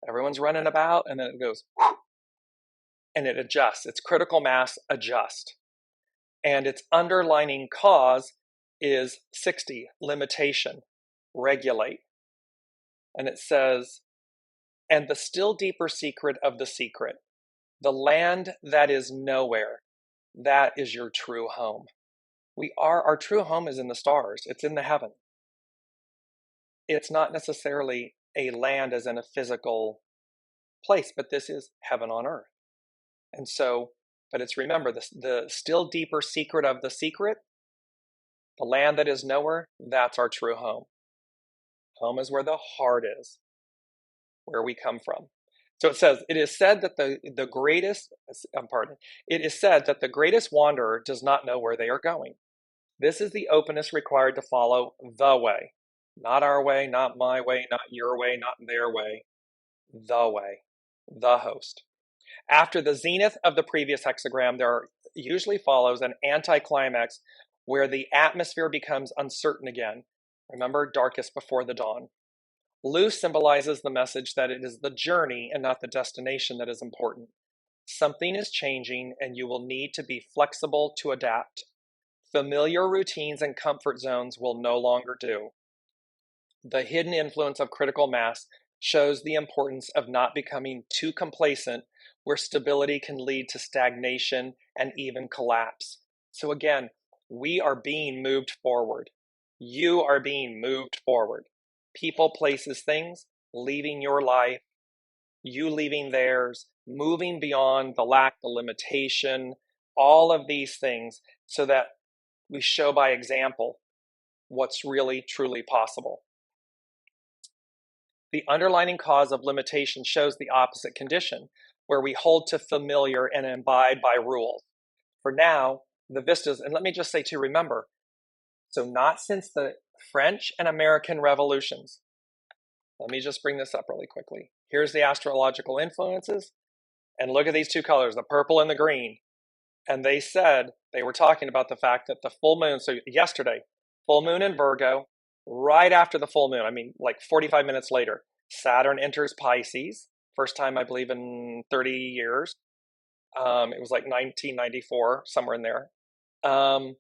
[SPEAKER 2] everyone's running about, and then it goes, and it adjusts. Its critical mass adjust. And its underlining cause is 60, limitation, regulate. And it says, and the still deeper secret of the secret, the land that is nowhere, that is your true home. Our true home is in the stars. It's in the heaven. It's not necessarily a land as in a physical place, but this is heaven on earth. And so, but it's, remember, the still deeper secret of the secret, the land that is nowhere, that's our true home. Home is where the heart is, where we come from. So it says, it is said that the greatest wanderer does not know where they are going. This is the openness required to follow the way. Not our way, not my way, not your way, not their way. The way, the host. After the zenith of the previous hexagram, there usually follows an anticlimax where the atmosphere becomes uncertain again. Remember, darkest before the dawn. Loose symbolizes the message that it is the journey and not the destination that is important. Something is changing, and you will need to be flexible to adapt. Familiar routines and comfort zones will no longer do. The hidden influence of critical mass shows the importance of not becoming too complacent, where stability can lead to stagnation and even collapse. So again, we are being moved forward. You are being moved forward. People, places, things, leaving your life, you leaving theirs, moving beyond the lack, the limitation, all of these things, so that we show by example what's really, truly possible. The underlying cause of limitation shows the opposite condition, where we hold to familiar and abide by rules. For now, the vistas, and let me just say too, remember, so not since the French and American revolutions. Let me just bring this up really quickly. Here's the astrological influences, and look at these two colors, the purple and the green. And they were talking about the fact that the full moon, so yesterday, full moon in Virgo, right after the full moon, like 45 minutes later, Saturn enters Pisces, first time I believe in 30 years. It was like 1994, somewhere in there. Coming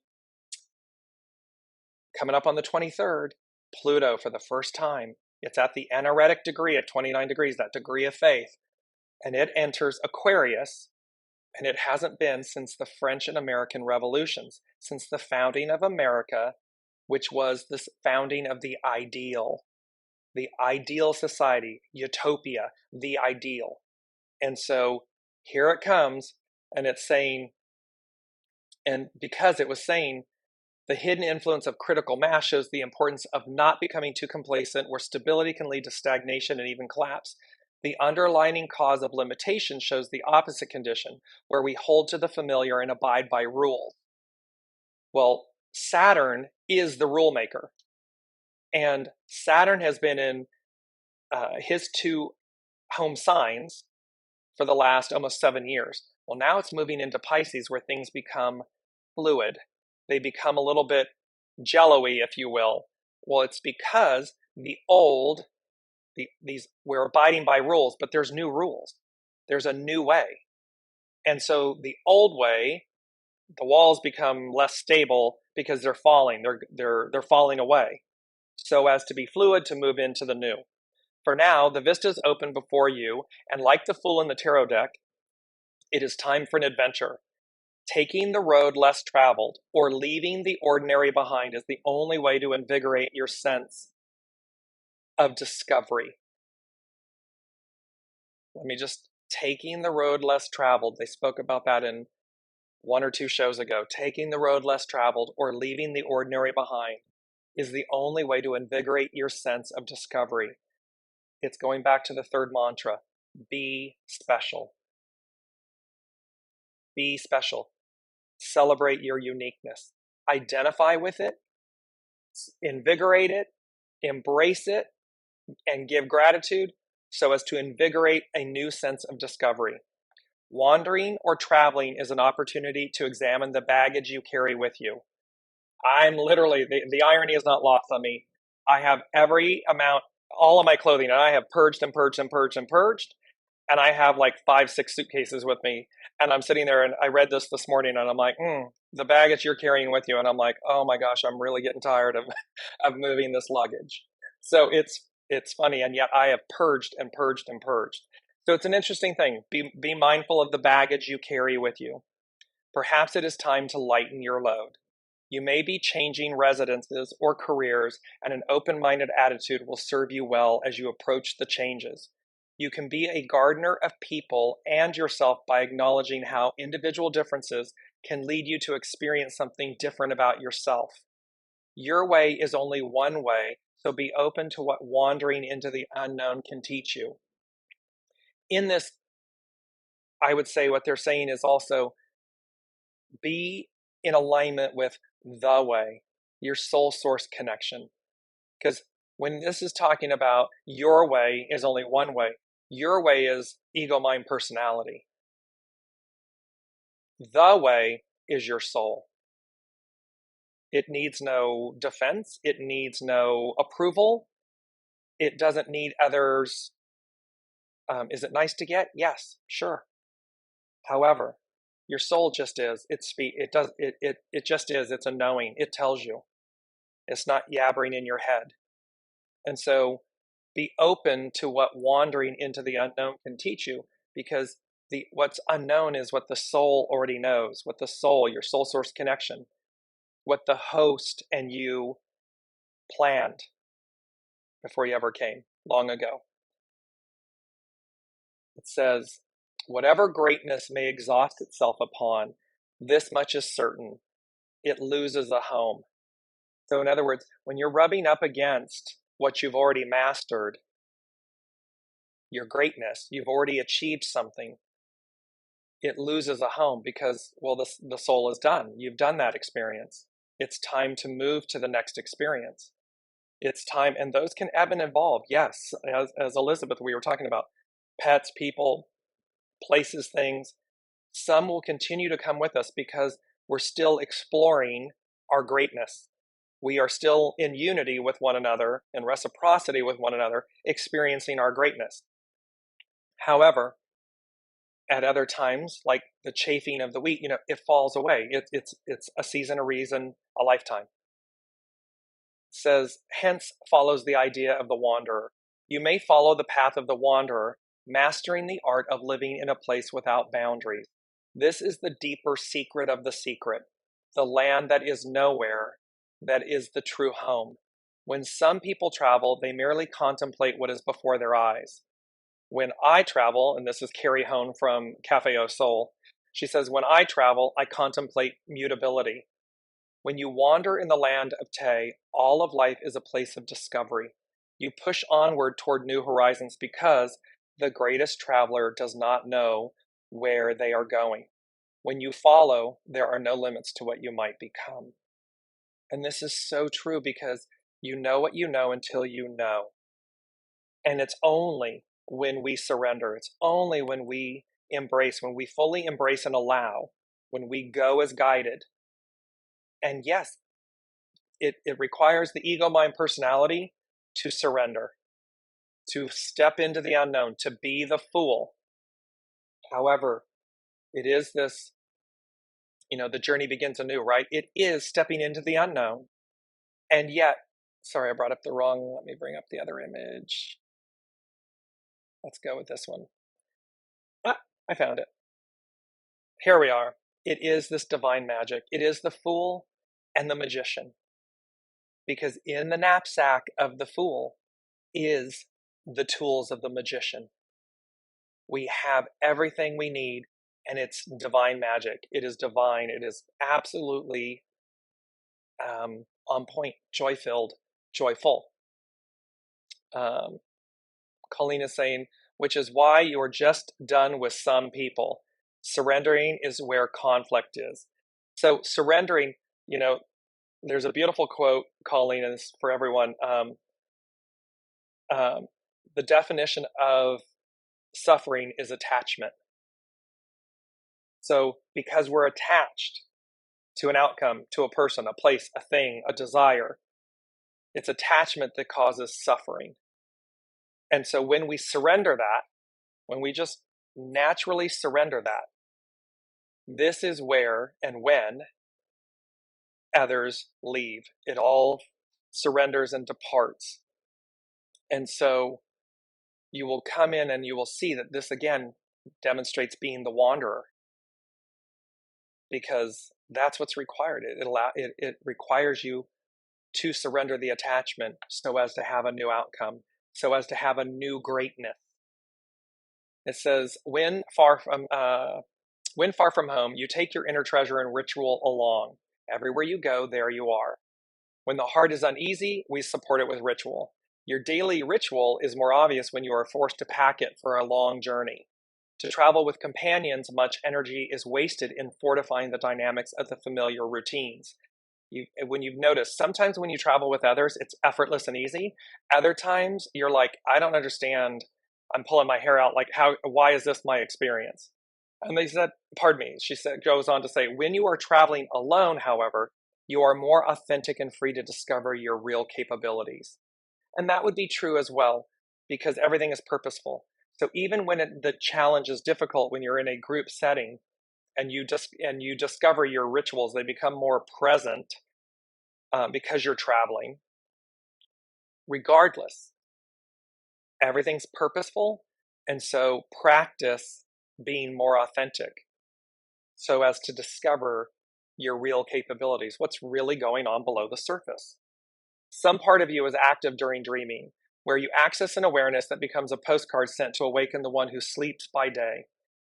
[SPEAKER 2] up on the 23rd, Pluto for the first time. It's at the anaretic degree at 29 degrees, that degree of faith. And it enters Aquarius, and it hasn't been since the French and American revolutions, since the founding of America, which was the founding of the ideal society, utopia, the ideal. And so here it comes, and it's saying, and because it was saying, the hidden influence of critical mass shows the importance of not becoming too complacent, where stability can lead to stagnation and even collapse. The underlying cause of limitation shows the opposite condition, where we hold to the familiar and abide by rules. Well, Saturn is the rule maker. And Saturn has been in his two home signs for the last almost 7 years. Well, now it's moving into Pisces where things become fluid. They become a little bit jello-y, if you will. Well, it's because the old, these we're abiding by rules, but there's new rules. There's a new way. And so the old way, the walls become less stable because they're falling. They're falling away so as to be fluid to move into the new. For now, the vista's open before you, and like the Fool in the tarot deck, it is time for an adventure. Taking the road less traveled or leaving the ordinary behind is the only way to invigorate your sense of discovery. Taking the road less traveled. They spoke about that in 1 or 2 shows ago. Taking the road less traveled or leaving the ordinary behind is the only way to invigorate your sense of discovery. It's going back to the third mantra. Be special. Be special. Celebrate your uniqueness. Identify with it, invigorate it, embrace it, and give gratitude so as to invigorate a new sense of discovery. Wandering or traveling is an opportunity to examine the baggage you carry with you. I'm literally, the irony is not lost on me. I have every amount, all of my clothing, and I have purged and purged and purged and purged. And I have like 5-6 suitcases with me. And I'm sitting there and I read this morning and I'm like, the baggage you're carrying with you. And I'm like, oh my gosh, I'm really getting tired of moving this luggage. So it's funny. And yet I have purged and purged and purged. So it's an interesting thing. Be mindful of the baggage you carry with you. Perhaps it is time to lighten your load. You may be changing residences or careers, and an open-minded attitude will serve you well as you approach the changes. You can be a gardener of people and yourself by acknowledging how individual differences can lead you to experience something different about yourself. Your way is only one way, so be open to what wandering into the unknown can teach you. In this, I would say what they're saying is also be in alignment with the way, your soul source connection. Because when this is talking about your way is only one way, your way is ego, mind, personality. The way is your soul. It needs no defense. It needs no approval. It doesn't need others. Is it nice to get? Yes, sure. However, your soul just is. It just is. It's a knowing. It tells you. It's not yabbering in your head. And so be open to what wandering into the unknown can teach you, because what's unknown is what the soul already knows, what the soul, your soul source connection, what the host and you planned before you ever came, long ago. It says, whatever greatness may exhaust itself upon, this much is certain, it loses a home. So in other words, when you're rubbing up against what you've already mastered, your greatness, you've already achieved something, it loses a home because, well, the soul is done. You've done that experience. It's time to move to the next experience. It's time, and those can ebb and evolve. Yes, as Elizabeth, we were talking about pets, people, places, things. Some will continue to come with us because we're still exploring our greatness. We are still in unity with one another and reciprocity with one another, experiencing our greatness. However, at other times, like the chafing of the wheat, it falls away. It's a season, a reason, a lifetime. It says, hence follows the idea of the wanderer. You may follow the path of the wanderer, mastering the art of living in a place without boundaries. This is the deeper secret of the secret, the land that is nowhere, that is the true home. When some people travel, they merely contemplate what is before their eyes. When I travel, and this is Carrie Hone from Cafe Au Sol, she says, when I travel, I contemplate mutability. When you wander in the land of Te, all of life is a place of discovery. You push onward toward new horizons because the greatest traveler does not know where they are going. When you follow, there are no limits to what you might become. And this is so true because You know what you know until you know. And it's only when we surrender, it's only when we embrace, when we fully embrace and allow, when we go as guided. And yes, it requires the ego, mind, personality to surrender, to step into the unknown, to be the fool. However, it is this, the journey begins anew, right? It is stepping into the unknown. And yet, sorry, I brought up the wrong, let me bring up the other image. Let's go with this one. I found it. Here we are. It is this divine magic. It is the fool and the magician. Because in the knapsack of the fool is the tools of the magician. We have everything we need, and it's divine magic. It is divine. It is absolutely on point, joy-filled, joyful. Colleen is saying, which is why you are just done with some people. Surrendering is where conflict is. So surrendering, there's a beautiful quote, Colleen, and this is for everyone. The definition of suffering is attachment. So because we're attached to an outcome, to a person, a place, a thing, a desire, it's attachment that causes suffering. And so when we surrender that, when we just naturally surrender that, this is where and when others leave. It all surrenders and departs. And so you will come in and you will see that this again demonstrates being the wanderer, because that's what's required. It requires you to surrender the attachment so as to have a new outcome, so as to have a new greatness. It says, when far from home, you take your inner treasure and ritual along. Everywhere you go, there you are. When the heart is uneasy, we support it with ritual. Your daily ritual is more obvious when you are forced to pack it for a long journey. To travel with companions, much energy is wasted in fortifying the dynamics of the familiar routines. When you've noticed, sometimes when you travel with others, it's effortless and easy. Other times, you're like, I don't understand. I'm pulling my hair out. Like, why is this my experience? And they said, she goes on to say, when you are traveling alone, however, you are more authentic and free to discover your real capabilities. And that would be true as well, because everything is purposeful. So even when the challenge is difficult, when you're in a group setting and you discover your rituals, they become more present because you're traveling. Regardless, everything's purposeful, and so practice being more authentic so as to discover your real capabilities, what's really going on below the surface. Some part of you is active during dreaming, where you access an awareness that becomes a postcard sent to awaken the one who sleeps by day.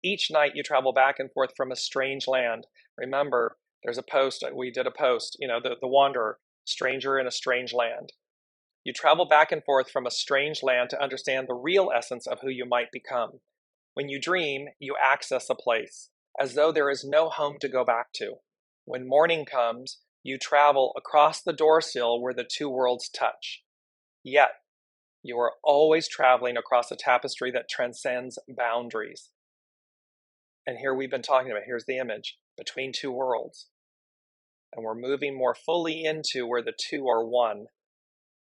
[SPEAKER 2] Each night you travel back and forth from a strange land. Remember, there's a post, we did a post, the wanderer, stranger in a strange land. You travel back and forth from a strange land to understand the real essence of who you might become. When you dream, you access a place, as though there is no home to go back to. When morning comes, you travel across the doorsill where the two worlds touch. Yet, you are always traveling across a tapestry that transcends boundaries. And here we've been talking about, here's the image, between two worlds. And we're moving more fully into where the two are one,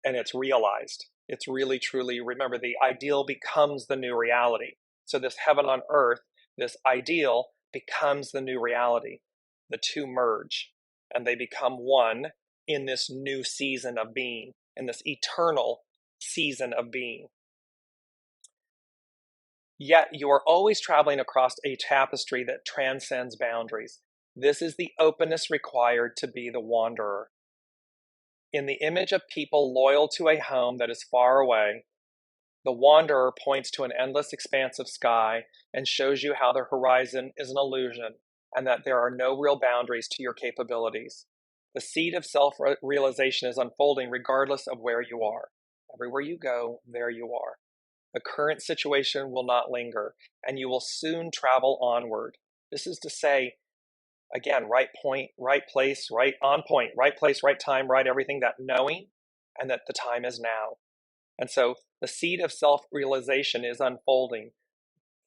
[SPEAKER 2] and it's realized. It's really, truly, remember, the ideal becomes the new reality. So this heaven on earth, this ideal becomes the new reality. The two merge, and they become one in this new season of being, in this eternal season of being. Yet you are always traveling across a tapestry that transcends boundaries. This is the openness required to be the wanderer. In the image of people loyal to a home that is far away, the wanderer points to an endless expanse of sky and shows you how the horizon is an illusion and that there are no real boundaries to your capabilities. The seed of self-realization is unfolding regardless of where you are. Everywhere you go, there you are. The current situation will not linger, and you will soon travel onward. This is to say, again, right point, right place, right on point, right place, right time, right everything, that knowing and that the time is now. And so the seed of self-realization is unfolding.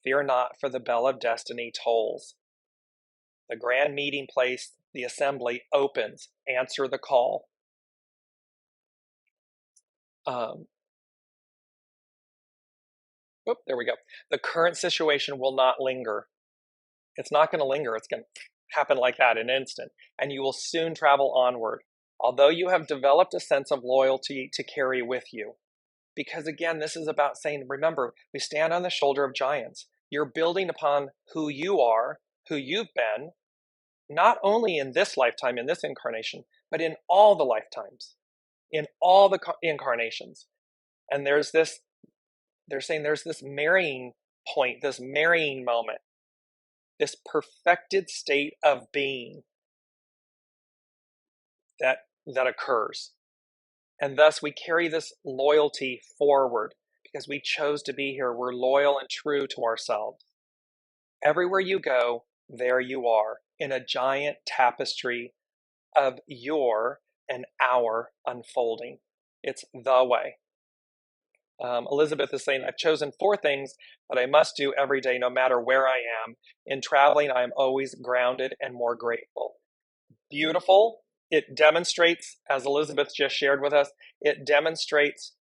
[SPEAKER 2] Fear not, for the bell of destiny tolls. The grand meeting place, the assembly, opens. Answer the call. There we go. The current situation will not linger. It's not going to linger. It's going to happen like that in an instant. And you will soon travel onward, although you have developed a sense of loyalty to carry with you. Because again, this is about saying, remember, we stand on the shoulder of giants. You're building upon who you are, who you've been, not only in this lifetime, in this incarnation, but in all the lifetimes, in all the incarnations. And they're saying there's this marrying point, this marrying moment, this perfected state of being that occurs. And thus we carry this loyalty forward because we chose to be here. We're loyal and true to ourselves. Everywhere you go, there you are in a giant tapestry of your and our unfolding. It's the way. Elizabeth is saying, I've chosen 4 things that I must do every day, no matter where I am. In traveling, I am always grounded and more grateful. Beautiful. It demonstrates, as Elizabeth just shared with us, it demonstrates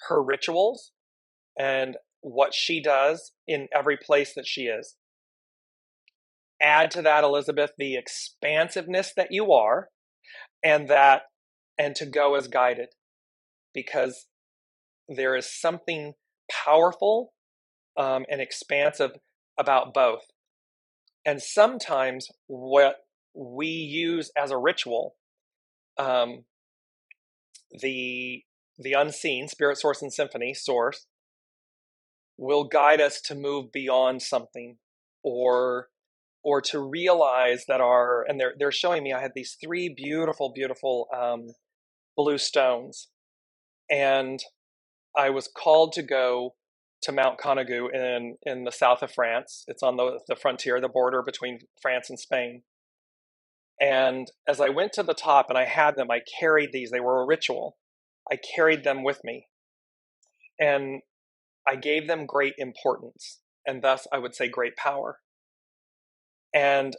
[SPEAKER 2] her rituals and what she does in every place that she is. Add to that, Elizabeth, the expansiveness that you are, and to go as guided, because there is something powerful and expansive about both. And sometimes what we use as a ritual, the unseen, spirit, source, and symphony, source, will guide us to move beyond something, or to realize that and they're showing me, I had these 3 beautiful blue stones, and I was called to go to Mount Conagu in the south of France. It's on the frontier, the border between France and Spain. And as I went to the top and I had them, I carried these. They were a ritual. I carried them with me. And I gave them great importance, and thus I would say great power. And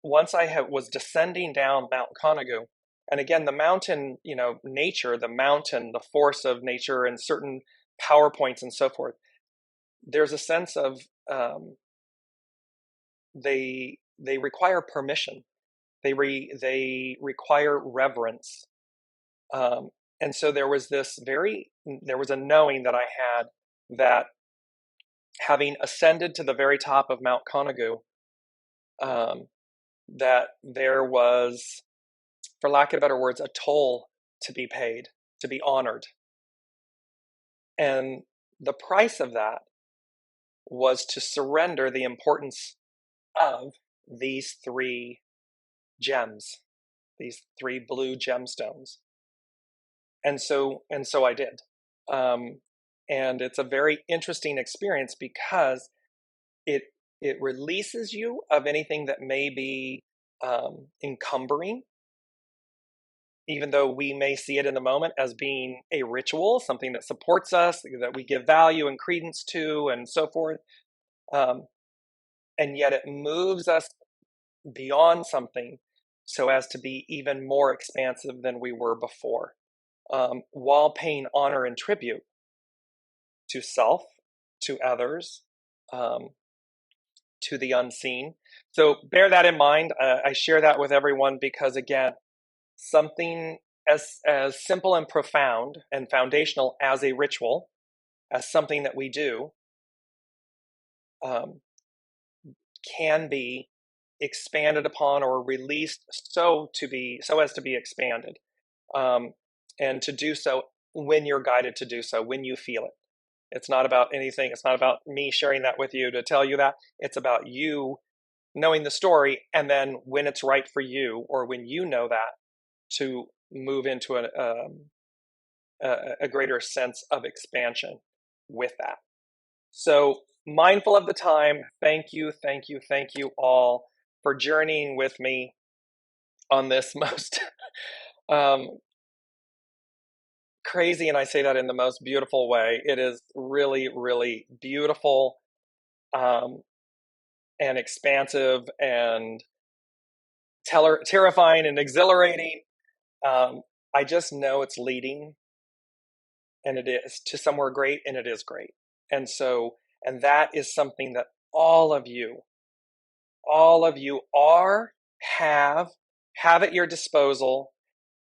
[SPEAKER 2] once I was descending down Mount Conagu, and again, the mountain, nature, the mountain, the force of nature, and certain power points and so forth, there's a sense of they require permission. They require reverence. And so there was a knowing that I had that having ascended to the very top of Mount Conagu, that there was, for lack of better words, a toll to be paid, to be honored. And the price of that was to surrender the importance of these 3 gems, these 3 blue gemstones. And so I did. And it's a very interesting experience because it releases you of anything that may be encumbering, even though we may see it in the moment as being a ritual, something that supports us, that we give value and credence to, and so forth. And yet it moves us beyond something so as to be even more expansive than we were before, while paying honor and tribute to self, to others, to the unseen. So bear that in mind. I share that with everyone because, again, something as simple and profound and foundational as a ritual, as something that we do, can be expanded upon or released so as to be expanded, and to do so when you're guided to do so, when you feel it. It's not about anything. It's not about me sharing that with you to tell you that. It's about you knowing the story, and then when it's right for you, or when you know that, to move into a greater sense of expansion with that. So, mindful of the time, thank you all for journeying with me on this most crazy, and I say that in the most beautiful way. It is really, really beautiful, and expansive and terrifying and exhilarating. I just know it's leading, and it is to somewhere great, and it is great. And that is something that all of you have at your disposal,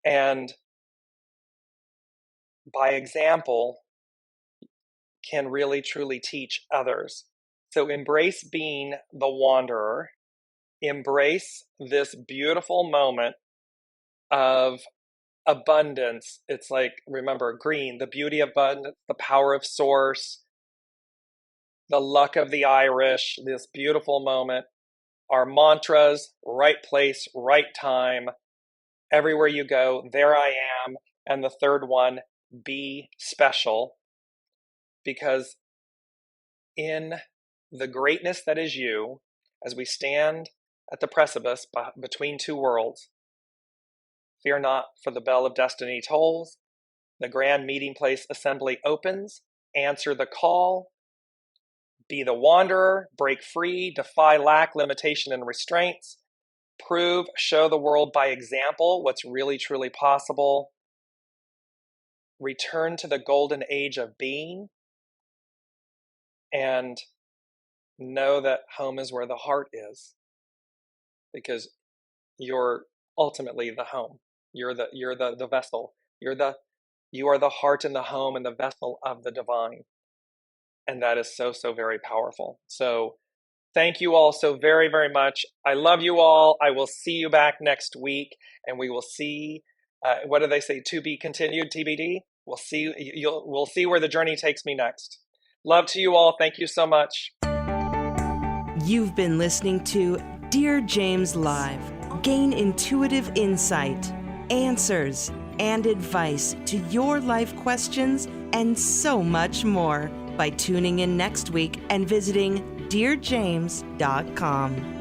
[SPEAKER 2] and by example can really truly teach others. So embrace being the wanderer. Embrace this beautiful moment of abundance. It's like, remember, green, the beauty of abundance, the power of source, the luck of the Irish, this beautiful moment. Our mantras: right place, right time, everywhere you go, there I am. And the third one, be special. Because in the greatness that is you, as we stand at the precipice between two worlds, fear not, for the bell of destiny tolls. The grand meeting place assembly opens. Answer the call. Be the wanderer, break free, defy lack, limitation, and restraints. Prove, show the world by example what's really, truly possible. Return to the golden age of being, and know that home is where the heart is, because you're ultimately the home. You're the vessel. You are the heart and the home and the vessel of the divine. And that is so, so very powerful. So thank you all so very, very much. I love you all. I will see you back next week, and we will see, what do they say? To be continued, TBD. We'll see where the journey takes me next. Love to you all. Thank you so much.
[SPEAKER 1] You've been listening to Dearjames Live. Gain intuitive insight, answers, and advice to your life questions, and so much more by tuning in next week and visiting Dearjames.com.